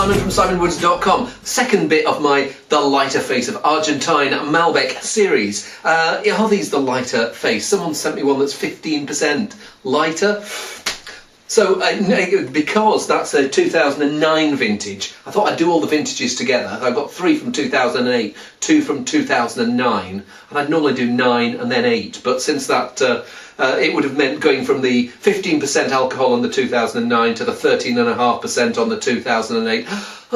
Simon from simonwoods.com. Second bit of my The Lighter Face of Argentine Malbec series. Are these the lighter face? Someone sent me one that's 15% lighter. So, because that's a 2009 vintage, I thought I'd do all the vintages together. I've got 3 from 2008, 2 from 2009, and I'd normally do 9 and then 8. But since that, it would have meant going from the 15% alcohol on the 2009 to the 13.5% on the 2008.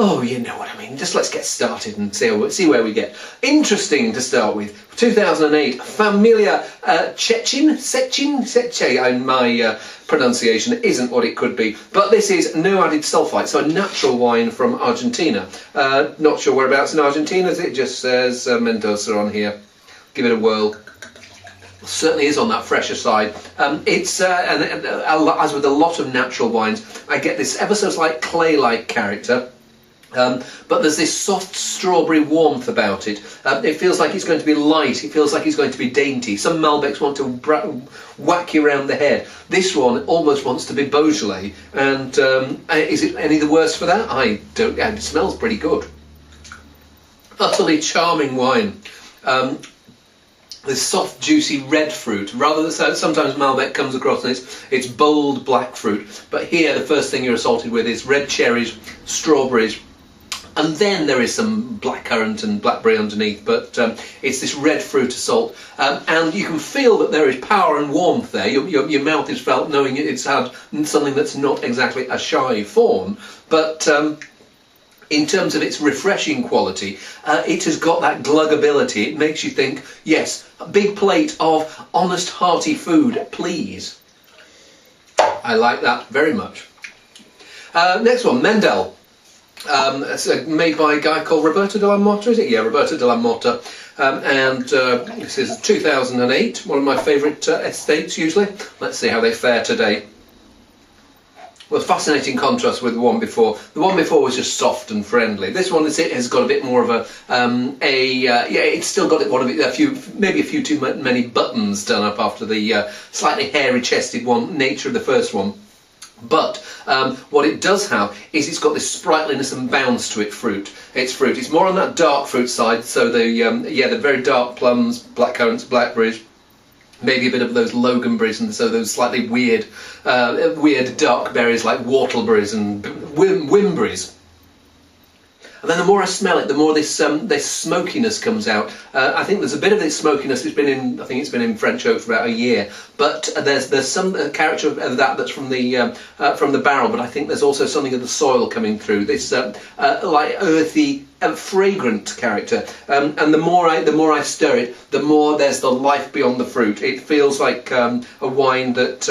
Oh, you know what I mean. Just let's get started and see where we get. Interesting to start with. 2008, Familia Secce. My pronunciation isn't what it could be, but this is no added sulfite, so a natural wine from Argentina. Not sure whereabouts in Argentina. It just says Mendoza on here. Give it a whirl. Certainly is on that fresher side. It's as with a lot of natural wines, I get this ever so slight clay-like character. But there's this soft strawberry warmth about it. It feels like it's going to be light, it feels like it's going to be dainty. Some Malbecs want to whack you around the head. This one almost wants to be Beaujolais. And is it any the worse for that? I don't. It smells pretty good. Utterly charming wine. This soft, juicy red fruit, rather than sometimes Malbec comes across and it's bold black fruit. But here the first thing you're assaulted with is red cherries, strawberries, and then there is some blackcurrant and blackberry underneath, but it's this red fruit assault. And you can feel that there is power and warmth there. Your mouth is felt knowing it's had something that's not exactly a shy form, but in terms of its refreshing quality, it has got that glugability. It makes you think, yes, a big plate of honest, hearty food, please. I like that very much. Next one, Mendel. It's made by a guy called Roberto de la Motta, is it? Yeah, Roberto de la Motta. And this is 2008, one of my favourite estates usually. Let's see how they fare today. Well, fascinating contrast with the one before. The one before was just soft and friendly. This one has got a bit more of it's still got maybe a few too many buttons done up after the slightly hairy-chested nature of the first one. But what it does have is it's got this sprightliness and bounce to its fruit. It's more on that dark fruit side. So the very dark plums, blackcurrants, blackberries. Maybe a bit of those loganberries, and so those slightly weird dark berries like whortleberries and wimberries. And then the more I smell it, the more this smokiness comes out. I think there's a bit of this smokiness. I think it's been in French oak for about a year. But there's some character of that's from the barrel. But I think there's also something of the soil coming through. This like earthy, fragrant character. And the more I stir it, the more there's the life beyond the fruit. It feels like a wine that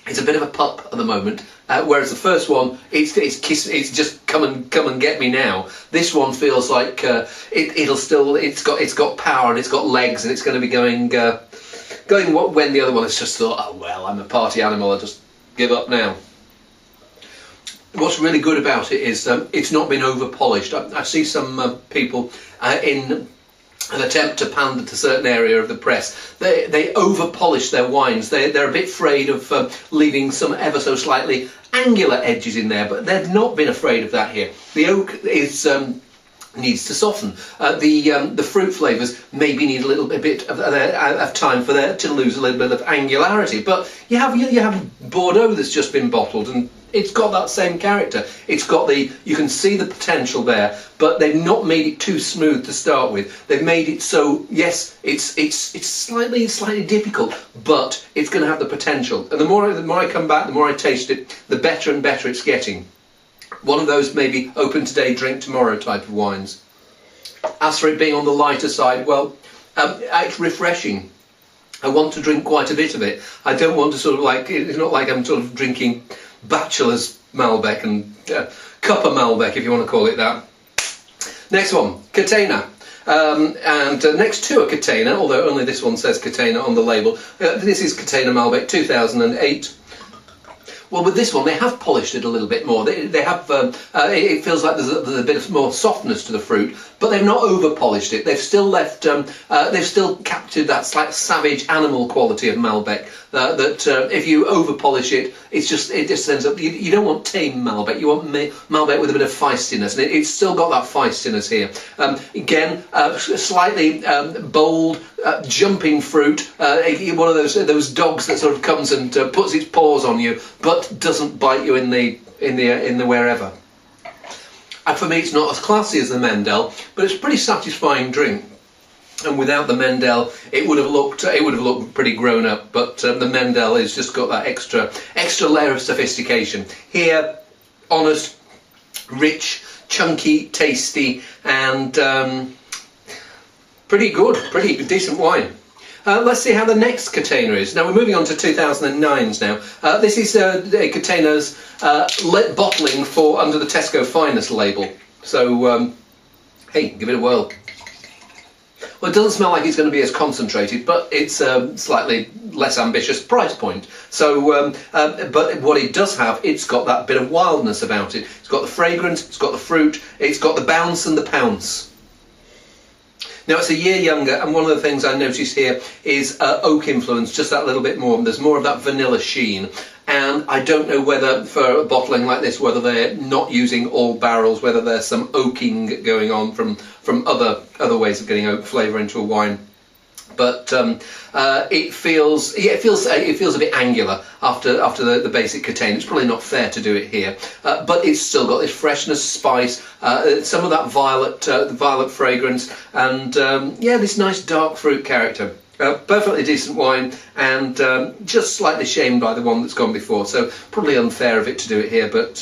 it's a bit of a pup at the moment. Whereas the first one, it's just come and get me now. This one feels like it's got power and it's got legs and it's going to be going when the other one has just thought, oh well, I'm a party animal, I'll just give up now. What's really good about it is it's not been over polished. I see some people in an attempt to pander to a certain area of the press. They over polish their wines. They're a bit afraid of leaving some ever so slightly angular edges in there, but they've not been afraid of that here. The oak is needs to soften. The fruit flavours maybe need a little bit of time for there to lose a little bit of angularity. But you have Bordeaux that's just been bottled, and it's got that same character. It's got you can see the potential there, but they've not made it too smooth to start with. They've made it so, yes, it's slightly difficult, but it's going to have the potential. And the more I come back, the more I taste it, the better and better it's getting. One of those maybe open today, drink tomorrow type of wines. As for it being on the lighter side, well, it's refreshing. I want to drink quite a bit of it. I don't want to it's not like I'm sort of drinking bachelor's Malbec and cuppa Malbec, if you want to call it that. Next one, Catena. And next to a Catena, although only this one says Catena on the label, this is Catena Malbec 2008. Well, with this one, they have polished it a little bit more. They have. It feels like there's a bit of more softness to the fruit, but they've not over polished it. They've still left. They've still captured that slight savage animal quality of Malbec. That if you over polish it, it just ends up. You don't want tame Malbec. You want Malbec with a bit of feistiness, and it's still got that feistiness here. Again, slightly bold, jumping fruit. One of those dogs that sort of comes and puts its paws on you, but doesn't bite you in the wherever. And for me, it's not as classy as the Mendel, but it's a pretty satisfying drink. And without the Mendel, it would have looked pretty grown up. But the Mendel has just got that extra layer of sophistication. Here, honest, rich, chunky, tasty, and pretty good, pretty decent wine. Let's see how the next Catena is. Now we're moving on to 2009s now. This is Catena's bottling for under the Tesco Finest label. So, hey, give it a whirl. Well, it doesn't smell like it's going to be as concentrated, but it's a slightly less ambitious price point. So, but what it does have, it's got that bit of wildness about it. It's got the fragrance, it's got the fruit, it's got the bounce and the pounce. Now it's a year younger, and one of the things I noticed here is oak influence, just that little bit more. There's more of that vanilla sheen, and I don't know whether for a bottling like this, whether they're not using all barrels, whether there's some oaking going on from other ways of getting oak flavour into a wine. But it feels a bit angular after the basic Catena. It's probably not fair to do it here, but it's still got this freshness, spice, some of that violet fragrance, and yeah, this nice dark fruit character. Perfectly decent wine, and just slightly shamed by the one that's gone before. So probably unfair of it to do it here, but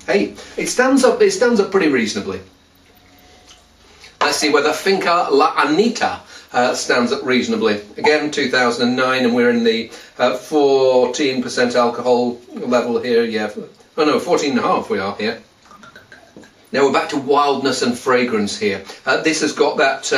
hey, it stands up. It stands up pretty reasonably. Let's see whether Finca La Anita stands up reasonably. Again, 2009, and we're in the 14% alcohol level here. Yeah, oh no, 14.5 we are here. Now we're back to wildness and fragrance here. This has got that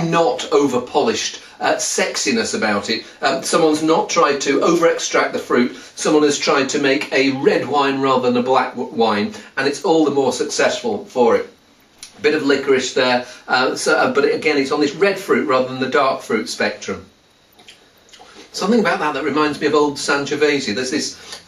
not over-polished sexiness about it. Someone's not tried to over-extract the fruit. Someone has tried to make a red wine rather than a black wine, and it's all the more successful for it. A bit of licorice there, but again, it's on this red fruit rather than the dark fruit spectrum. Something about that reminds me of old Sangiovese. There's this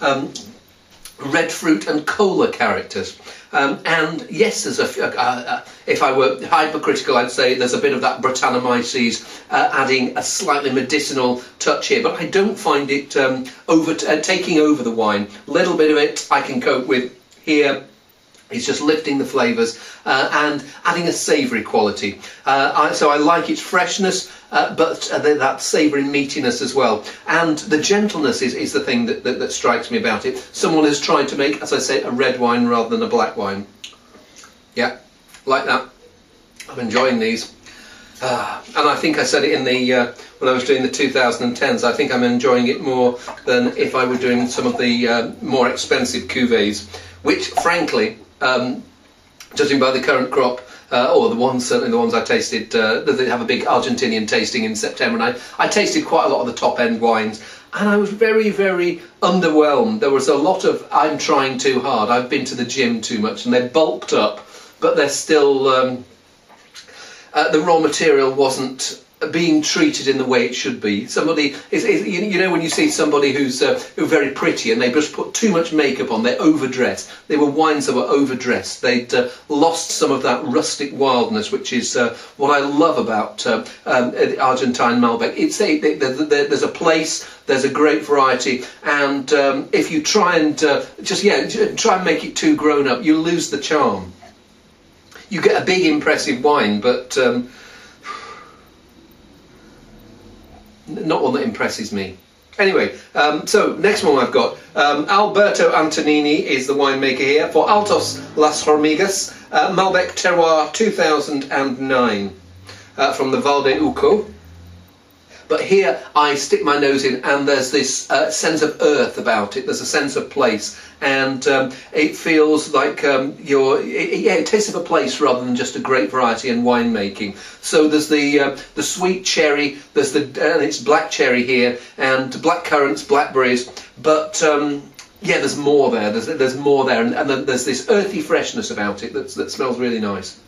red fruit and cola characters. And yes, there's if I were hypercritical, I'd say there's a bit of that Brettanomyces adding a slightly medicinal touch here, but I don't find it taking over the wine. A little bit of it I can cope with here. It's just lifting the flavours and adding a savoury quality. So I like its freshness, but that savoury meatiness as well. And the gentleness is the thing that strikes me about it. Someone has tried to make, as I say, a red wine rather than a black wine. Yeah, like that. I'm enjoying these. And I think I said it in the when I was doing the 2010s, I think I'm enjoying it more than if I were doing some of the more expensive cuvées, which frankly, judging by the current crop, or certainly the ones I tasted, they have a big Argentinian tasting in September, and I tasted quite a lot of the top end wines, and I was very, very underwhelmed. There was a lot of, I'm trying too hard, I've been to the gym too much, and they're bulked up, but they're still, the raw material wasn't being treated in the way it should be. Somebody you know when you see somebody who's very pretty and they just put too much makeup on, they're overdressed. They were wines that were overdressed. They'd lost some of that rustic wildness, which is what I love about Argentine Malbec. There's a place, there's a great variety, and if you try and try and make it too grown up, you lose the charm. You get a big impressive wine, but not one that impresses me. Anyway, so next one I've got, Alberto Antonini is the winemaker here for Altos Las Hormigas, Malbec Terroir 2009, from the Val de Uco. But here I stick my nose in, and there's this sense of earth about it. There's a sense of place, and it feels like it tastes of a place rather than just a great variety in winemaking. So there's the sweet cherry, there's and it's black cherry here, and black currants, blackberries, but Yeah, there's more there. There's more there, and then there's this earthy freshness about it that smells really nice.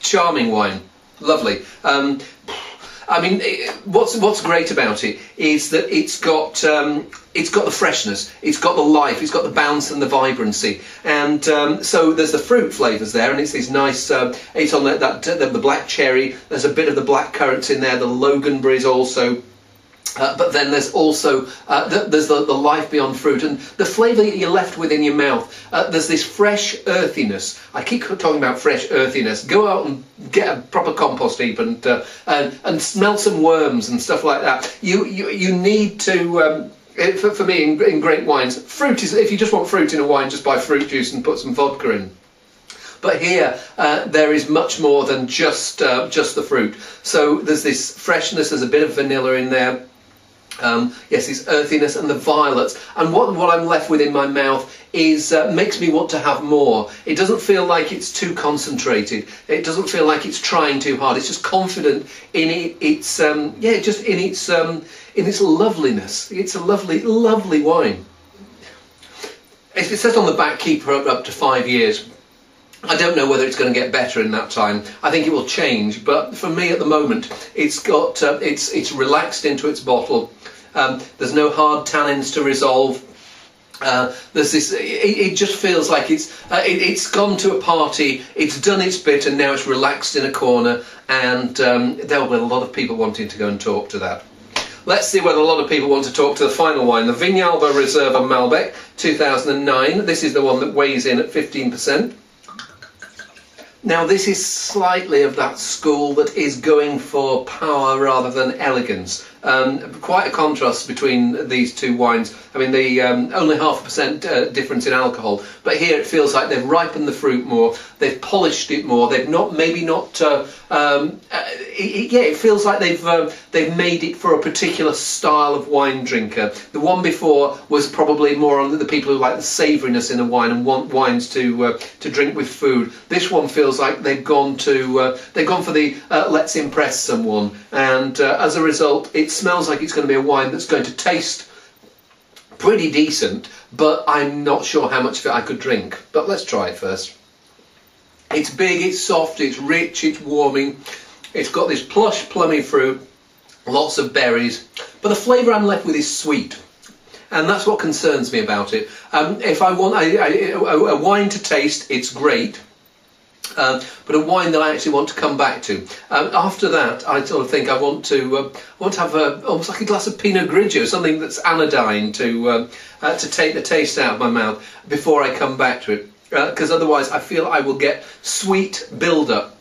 Charming wine, lovely. I mean, what's great about it is that it's got the freshness, it's got the life, it's got the bounce and the vibrancy, and so there's the fruit flavours there, and it's these nice. It's on the black cherry. There's a bit of the black currants in there. The Loganberries also. But then there's also there's the life beyond fruit, and the flavour that you're left with in your mouth. There's this fresh earthiness. I keep talking about fresh earthiness. Go out and get a proper compost heap and smell some worms and stuff like that. You need to. For me, in great wines, fruit is. If you just want fruit in a wine, just buy fruit juice and put some vodka in. But here, there is much more than just the fruit. So there's this freshness. There's a bit of vanilla in there. Yes, this earthiness and the violets, and what I'm left with in my mouth is makes me want to have more. It doesn't feel like it's too concentrated. It doesn't feel like it's trying too hard. It's just confident in its just in its loveliness. It's a lovely wine. It says on the back, keep up to 5 years. I don't know whether it's going to get better in that time. I think it will change, but for me at the moment, it's got it's relaxed into its bottle. There's no hard tannins to resolve. There's this. It just feels like it's gone to a party. It's done its bit, and now it's relaxed in a corner. And there'll be a lot of people wanting to go and talk to that. Let's see whether a lot of people want to talk to the final wine, the Vinalba Reserva Malbec 2009. This is the one that weighs in at 15%. Now this is slightly of that school that is going for power rather than elegance. Quite a contrast between these two wines. I mean, the only 0.5% difference in alcohol, but here it feels like they've ripened the fruit more, they've polished it more, they've not it feels like they've made it for a particular style of wine drinker. The one before was probably more on the people who like the savouriness in a wine and want wines to drink with food. This one feels like they've gone for the let's impress someone, and as a result, it smells like it's going to be a wine that's going to taste pretty decent, but I'm not sure how much of it I could drink. But let's try it first. It's big, it's soft, it's rich, it's warming. It's got this plush, plummy fruit, lots of berries, but the flavour I'm left with is sweet. And that's what concerns me about it. If I want a wine to taste, it's great. But a wine that I actually want to come back to. After that, I sort of think I want to have almost like a glass of Pinot Grigio, something that's anodyne to take the taste out of my mouth before I come back to it. Because otherwise, I feel I will get sweet build-up.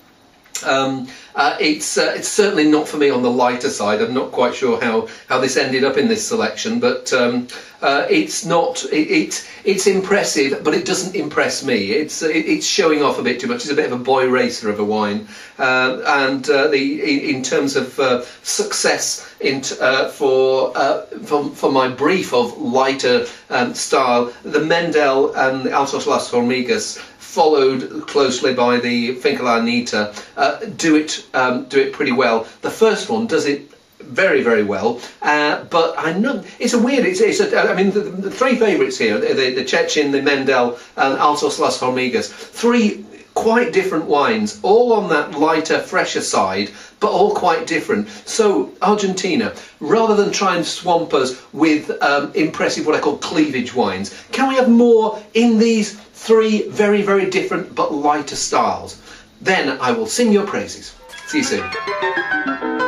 It's certainly not for me on the lighter side. I'm not quite sure how this ended up in this selection, but it's impressive, but it doesn't impress me. It's showing off a bit too much. It's a bit of a boy racer of a wine, and in terms of success for my brief of lighter style, the Mendel and the Altos Las Hormigas, followed closely by the Finca La Anita, do it pretty well. The first one does it very, very well, but I know it's a weird. I mean, the three favourites here: the Chechen, the Mendel, and Altos Las Hormigas. Three quite different wines, all on that lighter, fresher side, but all quite different. So Argentina, rather than try and swamp us with impressive, what I call cleavage wines, can we have more in these three very, very different but lighter styles? Then I will sing your praises. See you soon.